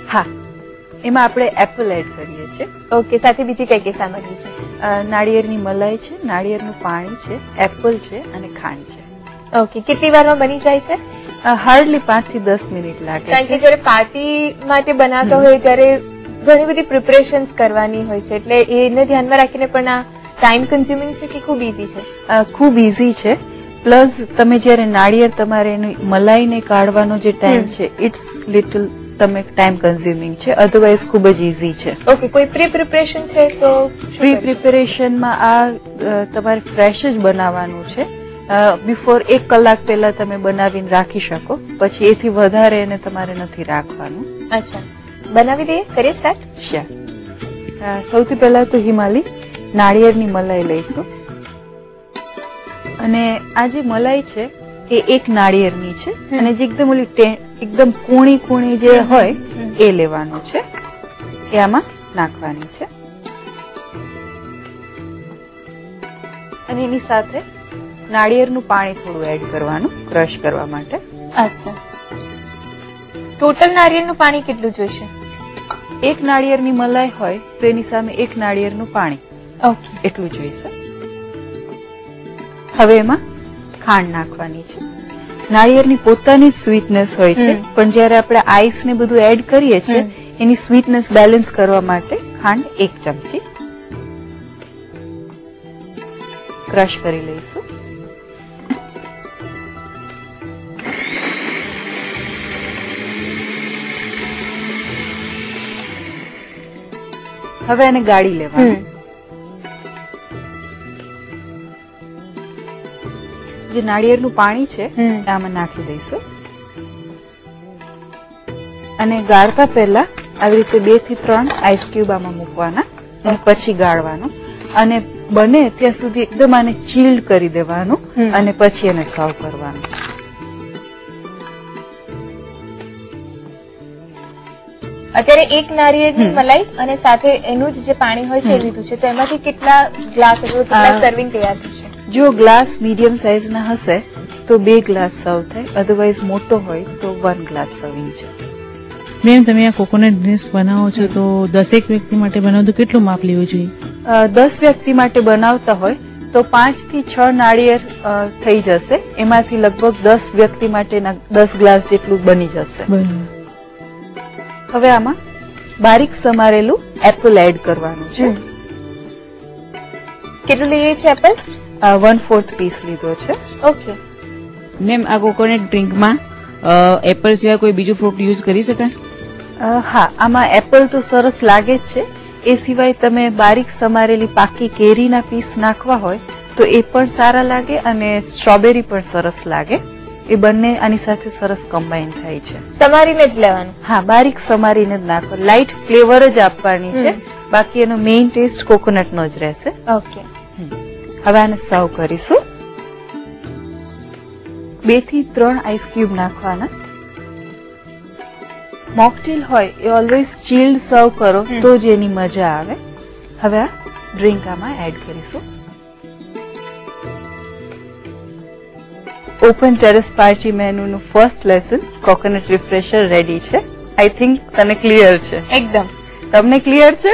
હા, એમાં આપણે એપલ એડ કરીએ છીએ. ઓકે, સાથે બીજી કઈ કઈ સામગ્રી છે? નાળિયેરની મલાઈ છે, નાળિયેરનું પાણી છે, એપલ છે અને ખાંડ છે. ઓકે, કેટલી વારમાં બની જાય છે? હાર્ડલી 5 થી 10 મિનિટ લાગે કારણ કે જયારે પાર્ટી માટે બનાવતા હોય ત્યારે ઘણી બધી પ્રિપરેશન્સ કરવાની હોય છે, એટલે એને ધ્યાનમાં રાખીને પણ આ ટાઈમ કન્ઝ્યુમિંગ છે કે ખૂબ ઇઝી છે? ખૂબ ઇઝી છે. પ્લસ તમે જયારે નાળિયેર તમારે એની મલાઈને કાઢવાનો જે ટાઈમ છે, ઇટ્સ લિટલ તમે ટાઈમ કન્ઝ્યુમિંગ છે, અધરવાઇઝ ખૂબ જ ઇઝી છે. ઓકે, કોઈ પ્રી પ્રિપરેશન છે તો? પ્રી પ્રિપેરેશનમાં આ તમારે ફ્રેશ જ બનાવવાનું છે. બિફોર 1 કલાક પહેલા તમે બનાવીને રાખી શકો, પછી એથી વધારે એને તમારે નથી રાખવાનું. અચ્છા, બનાવી દઈએ, કરીએ સ્ટાર્ટ? શ્યોર. સૌથી પહેલા તો હિમાલી નાળિયેરની મલાઈ લઈશું, અને આ જે મલાઈ છે એ 1 નાળિયેરની છે, અને જે એકદમ ઓલી એકદમ કૂણી જે હોય એ લેવાનું છે, એ આમાં નાખવાની છે. અને એની સાથે નાળિયેરનું પાણી થોડું એડ કરવાનું ક્રશ કરવા માટે. અચ્છા, ટોટલ નાળિયેરનું પાણી કેટલું જોઈશે? 1 નાળિયેરની મલાઈ હોય તો એની સામે 1 નાળિયેરનું પાણી, ઓકે, એટલું જોઈશે. હવે એમાં ખાંડ નાખવાની છે. નાળિયેરની પોતાની સ્વીટનેસ હોય છે, પણ જયારે આપણે આઈસ ને બધું એડ કરીએ છીએ એની સ્વીટનેસ બેલેન્સ કરવા માટે ખાંડ 1 ચમચી ક્રશ કરી લઈશું. હવે એને ગાળી લેવાનું. જે નાળિયેરનું પાણી છે આમાં નાખી દઈશું, અને ગાળતા પહેલા આવી રીતે 2 થી 3 આઈસ ક્યુબ આમાં મૂકવાના, અને પછી ગાળવાનું, અને બને ત્યાં સુધી એકદમ આને ચીલ્ડ કરી દેવાનું, અને પછી એને સર્વ કરવાનું. અત્યારે 1 નાળિયેરની મલાઈ અને સાથે એનું જ જે પાણી હોય છે એ લીધું છે, તો એમાંથી કેટલા ગ્લાસ અથવા કેટલા સર્વિંગ તૈયાર થશે? જો ગ્લાસ મીડિયમ સાઈઝના હશે તો 2 ગ્લાસ સર્વ થાય, અધરવાઇઝ મોટો હોય તો 1 ગ્લાસ સર્વિંગ છે. મેમ, તમે આ કોકોનટ ડ્રિંક્સ બનાવો છો તો 10 વ્યક્તિ માટે બનાવો તો કેટલું માપ લેવું જોઈએ? 10 વ્યક્તિ માટે બનાવતા હોય તો 5 થી 6 નાળિયેર થઈ જશે, એમાંથી લગભગ 10 વ્યક્તિ માટેના 10 ગ્લાસ જેટલું બની જશે. હવે આમાં બારીક સમારેલું એપલ એડ કરવાનું છે. કેટલું લઈએ છે એપલ? 1/4 પીસ લીધો છે. ઓકે. મેમ, આ કોકોનટ ડ્રિંકમાં એપલ સિવાય કોઈ બીજું ફ્રૂટ યુઝ કરી શકાય? હા, આમાં એપલ તો સરસ લાગે જ છે, એ સિવાય તમે બારીક સમારેલી પાકી કેરીના પીસ નાખવા હોય તો એ પણ સારા લાગે, અને સ્ટ્રોબેરી પણ સરસ લાગે. એ બંને આની સાથે સરસ કમ્બાઈન થાય છે. સમારીને જ લેવાનું? હા, બારીક સમારીને જ નાખો. લાઇટ ફ્લેવર જ આપવાની છે, બાકી એનો મેઇન ટેસ્ટ કોકોનટનો જ રહેશે. ઓકે. હવે આને સર્વ કરીશું. 2 થી 3 આઈસ ક્યુબ નાખવાના. મોકટેલ હોય એ ઓલવેઝ ચીલ્ડ સર્વ કરો તો જ એની મજા આવે. હવે આ ડ્રિંક આમાં એડ કરીશું. ઓપન ટેરેસ પાર્ટી મેનુનું first lesson coconut refresher ready છે. આઈ થિંક તને ક્લિયર છે? એકદમ. તમને ક્લિયર છે?